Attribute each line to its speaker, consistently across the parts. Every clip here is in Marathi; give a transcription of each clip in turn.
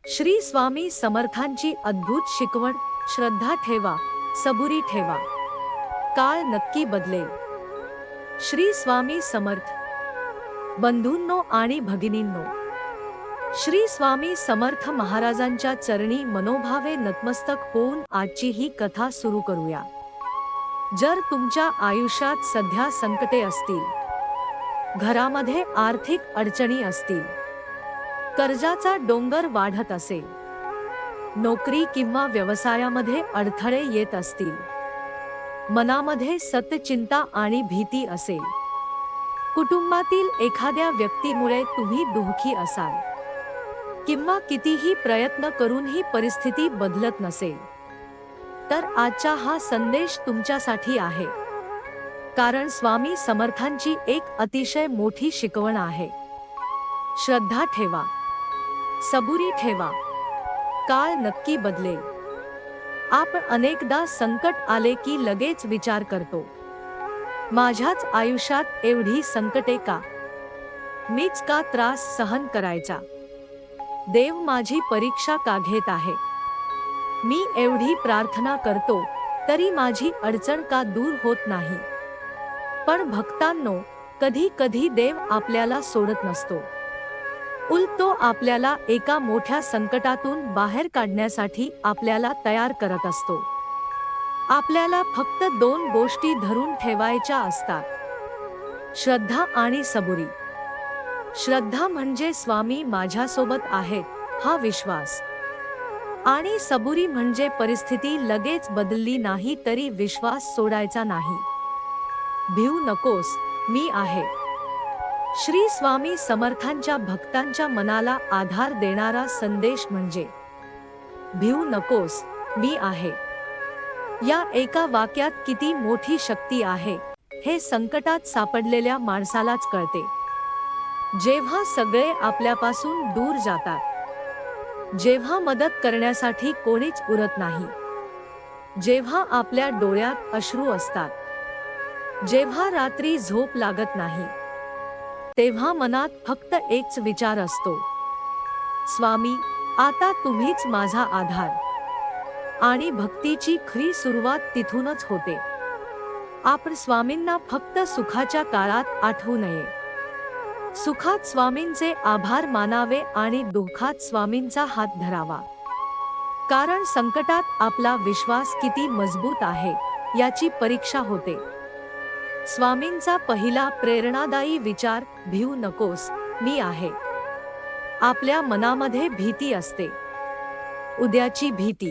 Speaker 1: श्री स्वामी समर्थांची अद्भुत शिकवण. श्रद्धा ठेवा, सबुरी ठेवा, काळ नक्की बदलेल. श्री स्वामी समर्थ. बंधूंनो आणि भगिनींनो, श्री स्वामी समर्थ महाराजांच्या चरणी मनोभावे नतमस्तक होऊन आजची ही कथा सुरू करूया. जर तुमच्या आयुष्यात सध्या संकटे असतील, घरामध्ये आर्थिक अडचणी असतील, कर्जाचा डोंगर वाढत असेल, नोकरी किंवा व्यवसायामध्ये अडथळे येत असतील, मनामध्ये सतत चिंता आणि भीती असेल, कुटुंबातील एखाद्या व्यक्तीमुळे तुम्ही दुःखी असाल, किंवा कितीही प्रयत्न करूनही परिस्थिती बदलत नसेल, तर आजचा हा संदेश तुमच्यासाठी आहे. कारण स्वामी समर्थांची एक अतिशय मोठी शिकवण आहे. श्रद्धा ठेवा, सबुरी ठेवा, काळ नक्की बदलेल. आपण अनेकदा संकट आले की लगेच विचार करतो, माझ्याच आयुष्यात एवढी संकटे का? मीच का त्रास सहन करायचा? देव माझी परीक्षा का घेत आहे? मी एवढी प्रार्थना करतो तरी माझी अडचण का दूर होत नाही? पण भक्तांनो, कधी कधी देव आपल्याला सोडत नसतो. उलट तो आपल्याला एका मोठ्या संकटातून बाहेर काढण्यासाठी आपल्याला तयार करत असतो. आपल्याला फक्त 2 गोष्टी धरून ठेवायच्या असतात, श्रद्धा आणि सबुरी. श्रद्धा म्हणजे स्वामी माझ्यासोबत आहेत हा विश्वास, आणि सबुरी म्हणजे परिस्थिती लगेच बदलली नाही तरी विश्वास सोडायचा नाही. भिऊ नकोस, मी आहे. श्री स्वामी समर्थांच्या भक्तांच्या मनाला आधार देणारा संदेश म्हणजे भिऊ नकोस, मी आहे. या एका वाक्यात किती मोठी शक्ती आहे हे संकटात सापडलेल्या माणसालाच कळते. जेव्हा सगळे आपल्यापासून दूर जातात, जेव्हा मदत करण्यासाठी कोणीच उरत नाही, जेव्हा आपल्या डोळ्यात अश्रू असतात, जेव्हा रात्री झोप लागत नाही, तेव्हा मनात फक्त एकच विचार असतो, स्वामी आता तुम्हीच माझा आधार. आणि भक्तीची खरी सुरुवात तिथूनच होते. आपण स्वामींना फक्त सुखाच्या काळात आठवू नये. सुखात स्वामींचे आभार मानावे आणि दुःखात स्वामींचा हात धरावा. कारण संकटात आपला विश्वास किती मजबूत आहे याची परीक्षा होते. स्वामींचा पहिला प्रेरणादायी विचार, भिऊ नकोस, मी आहे. आपल्या मनामध्ये भीती असते. उद्याची भीती,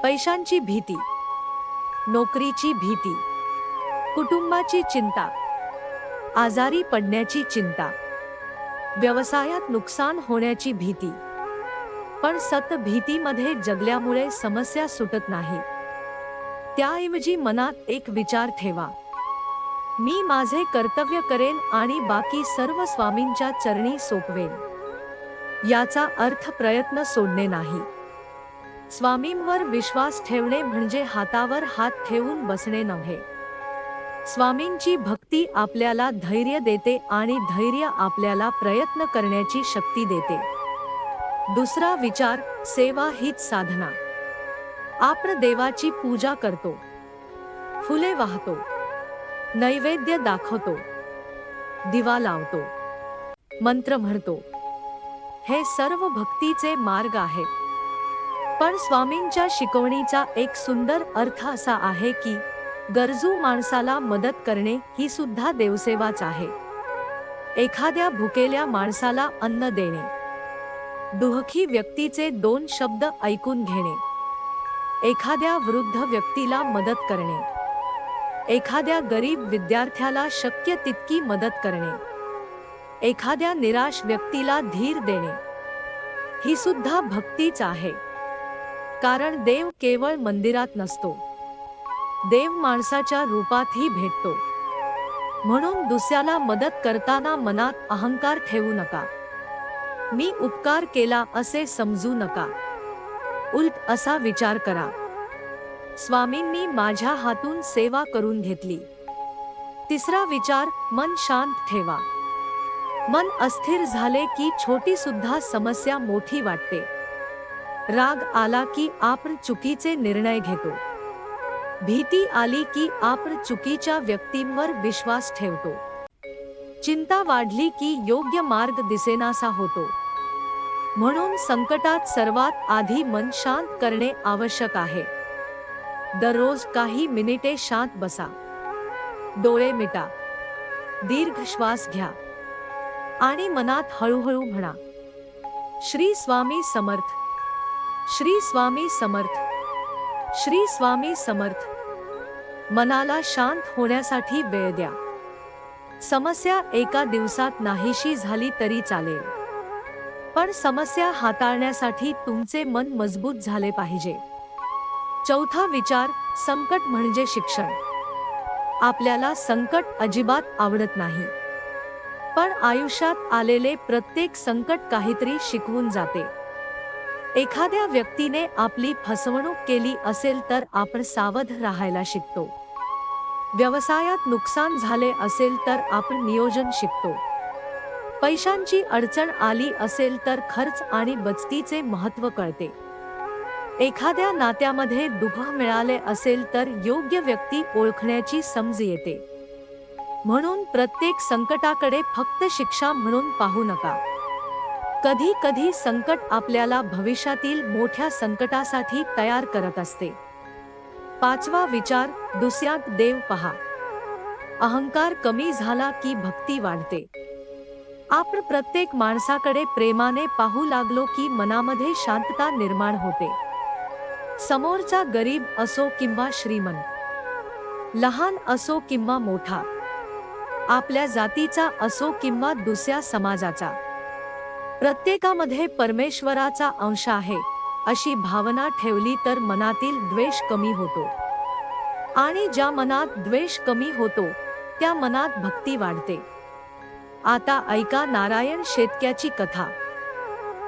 Speaker 1: पैशांची भीती, नोकरीची भीती, कुटुंबाची चिंता, आजारी पडण्याची चिंता, व्यवसायात नुकसान होण्याची भीती. पण सतत भीतीमध्ये जगल्यामुळे समस्या सुटत नाही. त्याऐवजी मनात एक विचार ठेवा, मी माझे कर्तव्य करेन आणि बाकी सर्व स्वामींच्या चरणी सोपवेन. याचा अर्थ प्रयत्न सोडणे नाही. स्वामींवर विश्वास ठेवणे म्हणजे हातावर हात ठेवून बसणे नव्हे. स्वामींची भक्ती आपल्याला धैर्य देते आणि धैर्य आपल्याला प्रयत्न करण्याची शक्ती देते. दुसरा विचार, सेवा हीच साधना. आपण देवाची पूजा करतो, फुले वाहतो, नैवेद्य दाखवतो, दिवा लावतो, मंत्र म्हणतो. हे सर्व भक्तीचे मार्ग आहेत. पण स्वामींच्या शिकवणीचा एक सुंदर अर्थ असा आहे की गरजू माणसाला मदत करणे ही सुद्धा देवसेवाच आहे. एखाद्या भुकेल्या माणसाला अन्न देणे, दुःखी व्यक्तीचे 2 शब्द ऐकून घेणे, एखाद्या वृद्ध व्यक्तीला मदत करणे, एखाद्या गरीब विद्यार्थ्याला शक्य तितकी मदत करणे, एखाद्या निराश व्यक्तीला धीर देणे, ही सुद्धा भक्तीच आहे. कारण देव केवळ मंदिरात नसतो, देव माणसाच्या रूपातही भेटतो. म्हणून दुसऱ्याला मदत करताना मनात अहंकार ठेवू नका. मी उपकार केला असे समजू नका. उलट असा विचार करा, स्वामींनी माझ्या हातून सेवा करून घेतली. तिसरा विचार, मन शांत ठेवा. मन अस्थिर झाले की छोटी सुद्धा समस्या मोठी वाटते. राग आला की आपण चुकीचे निर्णय घेतो. भीती आली की आपण चुकीच्या व्यक्तींवर विश्वास ठेवतो. चिंता वाढली की योग्य मार्ग दिसेनासा होतो. म्हणून संकटात सर्वात आधी मन शांत करणे आवश्यक आहे. दररोज काही मिनिटे शांत बसा. डोळे मिटा. दीर्घ श्वास घ्या आणि मनात हळूहळू म्हणा, श्री स्वामी समर्थ, श्री स्वामी समर्थ, श्री स्वामी समर्थ. मनाला शांत होण्यासाठी वेळ द्या. समस्या एका दिवसात नाहीशी झाली तरी चालेल, पण समस्या हाताळण्यासाठी तुमचे मन मजबूत झाले पाहिजे. चौथा विचार, संकट म्हणजे शिक्षण. आपल्याला संकट अजिबात आवडत नाही, पण आयुष्यात आलेले प्रत्येक संकट काहीतरी शिकवून जाते. एखाद्या व्यक्तीने आपली फसवणूक केली असेल तर आपण सावध राहायला शिकतो. व्यवसायात नुकसान झाले असेल तर आपण नियोजन शिकतो. पैशांची अडचण आली असेल तर खर्च आणि बचतीचे महत्त्व कळते. एखाद्या नात्यामध्ये दुःख मिळाले असेल तर योग्य व्यक्ती ओळखण्याची समज येते. म्हणून प्रत्येक संकटाकडे फक्त शिक्षा म्हणून पाहू नका. कधी कधी संकट आपल्याला भविष्यातील मोठ्या संकटासाठी तयार करत असते. पाचवा विचार, दुसऱ्यात देव पहा. अहंकार कमी झाला की भक्ती वाढते. आपण प्रत्येक माणसाकडे प्रेमाने पाहू लागलो की मनामध्ये शांतता निर्माण होते. समोरचा गरीब असो किंवा श्रीमंत, लहान असो किंवा मोठा, आपल्या जातीचा असो किंवा दुसऱ्या समाजाचा, प्रत्येकामध्ये परमेश्वराचा अंश आहे अशी भावना ठेवली तर मनातील द्वेष कमी होतो. आणि ज्या मनात द्वेष कमी होतो त्या मनात भक्ती वाढते. आता ऐका नारायण शेतक्याची कथा.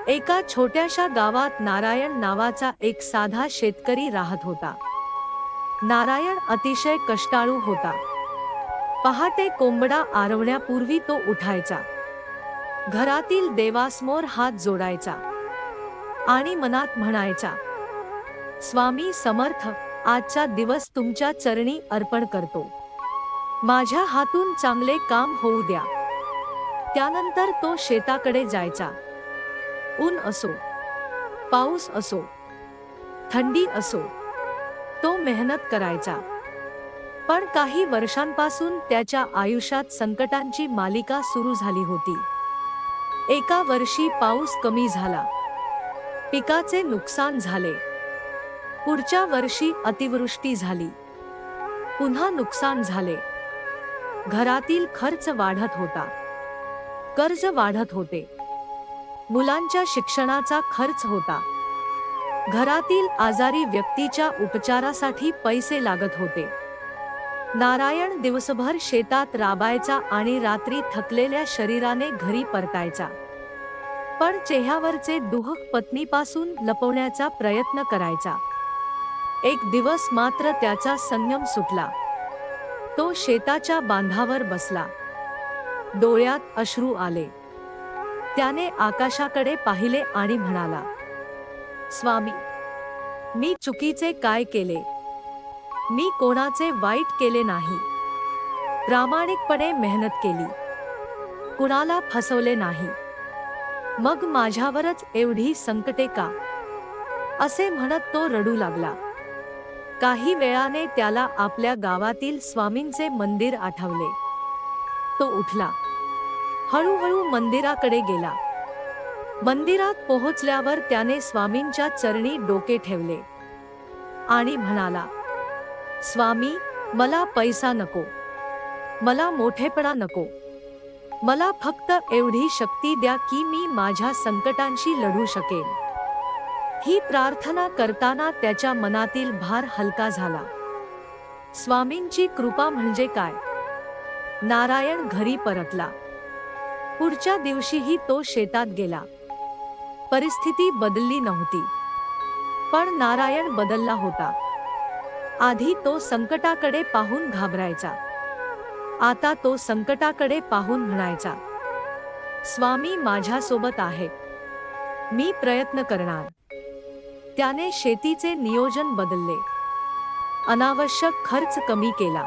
Speaker 1: एका छोट्याशा गावात नारायण नावाचा एक साधा शेतकरी राहत होता. नारायण अतिशय कष्टाळू होता. पहाटे कोंबडा आरवण्यापूर्वी तो उठायचा, घरातील देवासमोर हात जोडायचा आणि मनात म्हणायचा, स्वामी समर्थ, आजचा दिवस तुमच्या चरणी अर्पण करतो. माझ्या हातून चांगले काम होऊ द्या. त्यानंतर तो शेताकडे जायचा. ऊन असो, पाऊस असो, थंडी असो, तो मेहनत करायचा. पण काही वर्षांपासून त्याच्या आयुष्यात संकटांची मालिका सुरू झाली होती. एका वर्षी पाऊस कमी झाला, पिकाचे नुकसान झाले. पुढच्या वर्षी अतिवृष्टी झाली, पुन्हा नुकसान झाले. घरातील खर्च वाढत होता, कर्ज वाढत होते. मुलांच्या शिक्षणाचा खर्च होता. घरातील आजारी व्यक्तीच्या उपचारासाठी पैसे लागत होते. नारायण दिवसभर शेतात राबायचा आणि रात्री थकलेल्या शरीराने घरी परतायचा. पण चेहऱ्यावरचे दुःख पत्नीपासून लपवण्याचा प्रयत्न करायचा. एक दिवस मात्र त्याचा संयम सुटला. तो शेताच्या बांधावर बसला. डोळ्यात अश्रू आले. त्याने आकाशाकडे पाहिले आणि म्हणाला, स्वामी, मी चुकीचे काय केले? मी कोणाचे वाईट केले नाही. प्रामाणिकपणे मेहनत केली, कुणाला फसवले नाही. मग माझ्यावरच एवढी संकटे का? असे म्हणत तो रडू लागला. काही वेळाने त्याला आपल्या गावातील स्वामींचे मंदिर आठवले. तो उठला, हळूहळू मंदिराकडे गेला. मंदिरात पोहोचल्यावर त्याने स्वामींच्या चरणी डोके ठेवले आणि म्हणाला, स्वामी, मला पैसा नको, मला मोठेपणा नको. मला फक्त एवढी शक्ती द्या की मी माझ्या संकटांशी लढू शकेन. ही प्रार्थना करताना त्याच्या मनातील भार हलका झाला. स्वामींची कृपा म्हणजे काय? नारायण घरी परतला. पुढच्या दिवशीही तो शेतात गेला. परिस्थिती बदलली नव्हती, पण नारायण बदलला होता. आधी तो संकटाकडे पाहून घाबरायचा. आता तो संकटाकडे पाहून म्हणायचा, स्वामी माझ्यासोबत आहेत, मी प्रयत्न करणार. त्याने शेतीचे नियोजन बदलले, अनावश्यक खर्च कमी केला,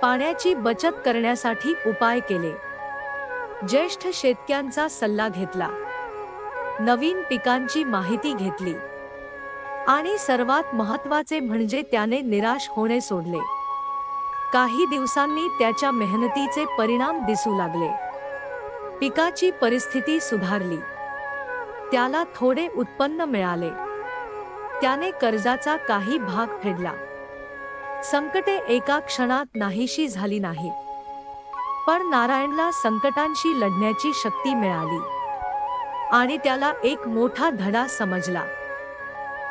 Speaker 1: पाण्याची बचत करण्यासाठी उपाय केले, ज्येष्ठ शेतकऱ्यांचा सल्ला घेतला, नवीन पिकांची माहिती घेतली आणि सर्वात महत्त्वाचे म्हणजे त्याने निराश होणे सोडले. काही दिवसांनी त्याच्या मेहनतीचे परिणाम दिसू लागले. पिकाची परिस्थिती सुधारली, त्याला थोडे उत्पन्न मिळाले, त्याने कर्जाचा काही भाग फेडला. संकटे एका क्षणात नाहीशी झाली नाहीत, पण नारायणला संकटांशी लढण्याची शक्ती मिळाली आणि त्याला एक मोठा धडा समजला.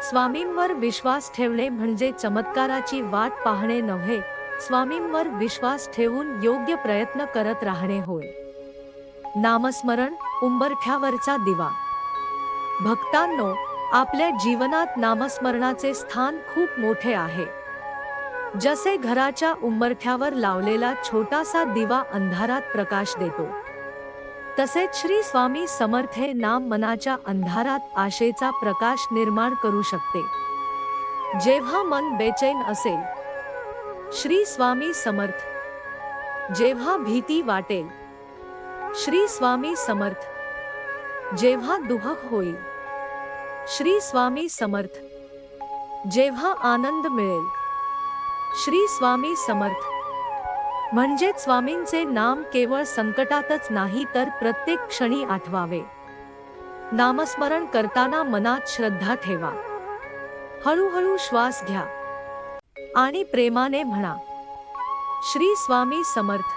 Speaker 1: स्वामींवर विश्वास ठेवणे म्हणजे चमत्काराची वाट पाहणे नव्हे, स्वामींवर विश्वास ठेवून योग्य प्रयत्न करत राहणे होय. नामस्मरण उंबरठ्यावरचा दिवा. भक्तांनो, आपल्या जीवनात नामस्मरणाचे स्थान खूप मोठे आहे. जसे घराच्या उंबरठ्यावर लावलेला छोटासा दिवा अंधारात प्रकाश देतो, तसेच श्री स्वामी समर्थ हे नाम मनाच्या अंधारात आशेचा प्रकाश निर्माण करू शकते. जेव्हा मन बेचैन असेल, श्री स्वामी समर्थ. जेव्हा भीती वाटेल, श्री स्वामी समर्थ. जेव्हा दुःख होईल, श्री स्वामी समर्थ. जेव्हा आनंद मिळेल, श्री स्वामी समर्थ. म्हणजेच स्वामींचे नाम केवळ संकटातच नाही तर प्रत्येक क्षणी आठवावे. नामस्मरण करताना मनात श्रद्धा ठेवा, हळूहळू श्वास घ्या आणि प्रेमाने म्हणा, श्री स्वामी समर्थ,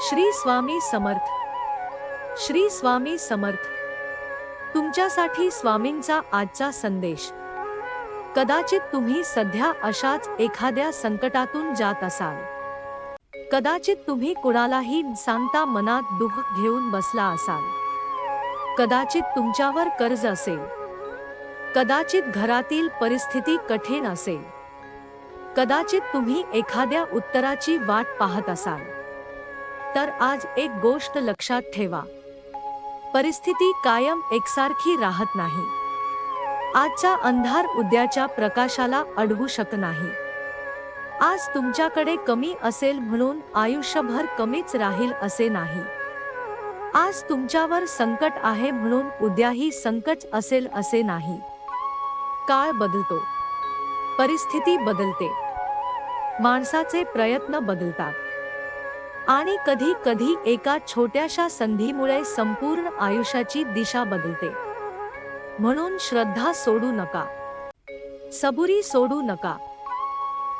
Speaker 1: श्री स्वामी समर्थ, श्री स्वामी समर्थ. तुमच्यासाठी स्वामींचा आजचा संदेश. कदाचित तुम्ही सध्या अशाच एखाद्या संकटातून जात असाल. कदाचित तुम्ही कुणालाही सांगता मनात दुःख घेऊन बसला असाल. कदाचित तुमच्यावर कर्ज असेल, कदाचित घरातील परिस्थिती कठीण असेल, कदाचित तुम्ही एखाद्या उत्तराची वाट पाहत असाल. तर आज एक गोष्ट लक्षात ठेवा, परिस्थिती कायम एकसारखी राहत नाही. आजचा अंधार उद्याच्या प्रकाशाला अडवू शकत नाही. आज तुमच्याकडे कमी असेल म्हणून आयुष्यभर कमीच राहील असे नाही. आज तुमच्यावर संकट आहे म्हणून उद्याही संकट असेल असे नाही. काळ बदलतो, परिस्थिती बदलते, माणसाचे प्रयत्न बदलतात आणि कधी कधी एका छोट्याशा संधीमुळे संपूर्ण आयुष्याची दिशा बदलते. म्हणून श्रद्धा सोडू नका, सबुरी सोडू नका,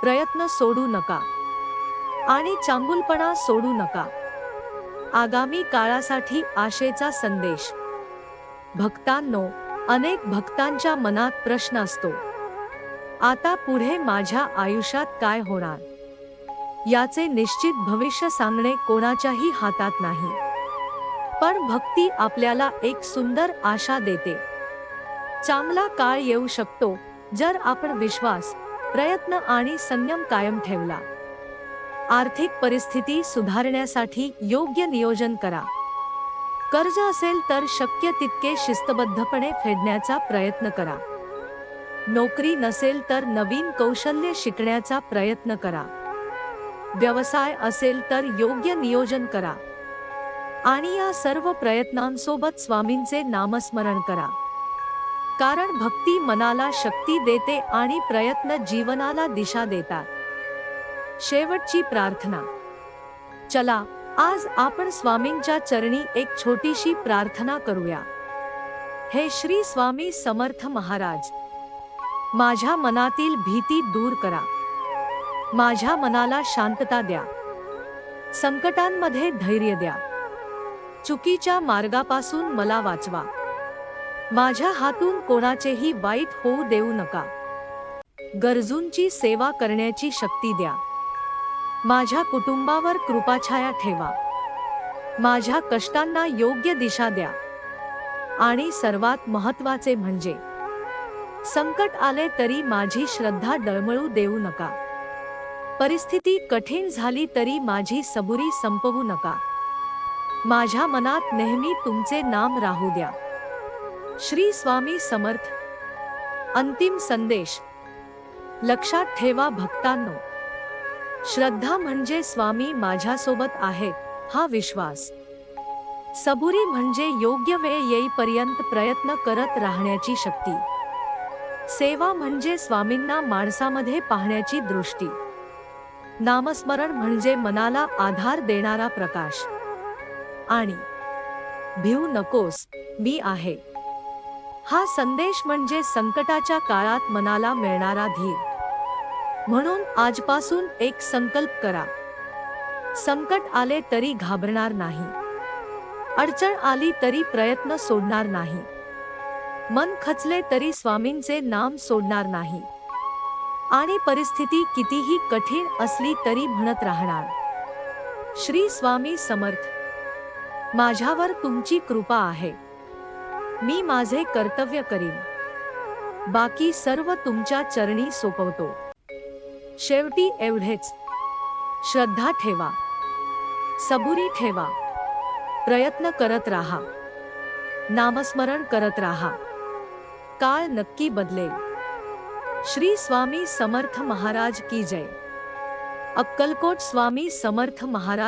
Speaker 1: प्रयत्न सोडू नका आणि चांगुलपणा सोडू नका. आगामी काळासाठी आशेचा संदेश. भक्तांनो, अनेक भक्तांच्या मनात प्रश्न असतो, आता पुढे माझ्या आयुष्यात काय होणार? याचे निश्चित भविष्य सांगणे कोणाच्याही हातात नाही. पण भक्ती आपल्याला एक सुंदर आशा देते. चांगला काळ येऊ शकतो जर आपण विश्वास, प्रयत्न आणि संयम कायम ठेवला. आर्थिक परिस्थिती सुधारण्यासाठी योग्य नियोजन करा. कर्ज असेल तर शक्य तितके शिस्तबद्धपणे फेडण्याचा प्रयत्न करा. नोकरी नसेल तर नवीन कौशल्य शिकण्याचा प्रयत्न करा. व्यवसाय असेल तर योग्य नियोजन करा आणि या सर्व प्रयत्नांसोबत स्वामींचे नामस्मरण करा. कारण भक्ती मनाला शक्ती देते आणि प्रयत्न जीवनाला दिशा देतात. शेवटची प्रार्थना. चला, आज आपण स्वामींच्या चरणी एक छोटीशी प्रार्थना करूया. हे श्री स्वामी समर्थ महाराज, माझ्या मनातील भीती दूर करा. माझ्या मनाला शांतता द्या. संकटांमध्ये धैर्य द्या. चुकीच्या मार्गापासून मला वाचवा. माझ्या हातून कोणाचेही वाईट होऊ देऊ नका. गरजूंची सेवा करण्याची शक्ती द्या. माझ्या कुटुंबावर कृपाछाया ठेवा. माझ्या कष्टांना योग्य दिशा द्या. आणि सर्वात महत्त्वाचे म्हणजे, संकट आले तरी माझी श्रद्धा डळमळू देऊ नका. परिस्थिती कठीण झाली तरी माझी सबुरी संपवू नका. माझ्या मनात नेहमी तुमचे नाम राहू द्या. श्री स्वामी समर्थ. अंतिम संदेश. लक्षात ठेवा भक्तांनो, श्रद्धा म्हणजे स्वामी माझ्यासोबत आहेत हा विश्वास. सबुरी म्हणजे योग्य वेळ येईपर्यंत प्रयत्न करत राहण्याची शक्ती. सेवा म्हणजे स्वामींना माणसामध्ये पाहण्याची दृष्टी. नामस्मरण म्हणजे मनाला आधार देणारा प्रकाश. आणि भिऊ नकोस, मी आहे हा संदेश म्हणजे संकटाच्या काळात मनाला मिळणारा धीर. म्हणून आजपासून एक संकल्प करा. संकट आले तरी घाबरणार नाही. अडचण आली तरी प्रयत्न सोडणार नाही. मन खचले तरी स्वामींचे नाम सोडणार नाही. आणि परिस्थिती कितीही कठीण असली तरी म्हणत राहणार, श्री स्वामी समर्थ. माझ्यावर तुमची कृपा आहे. मी माझे कर्तव्य करीन. बाकी सर्व तुमच्या चरणी सोपवतो. शेवटी एवढेच. श्रद्धा ठेवा, सबुरी ठेवा, प्रयत्न करत राहा, नामस्मरण करत राहा. काळ नक्की बदलेल. श्री स्वामी समर्थ महाराज की जय. अक्कलकोट स्वामी समर्थ महाराज.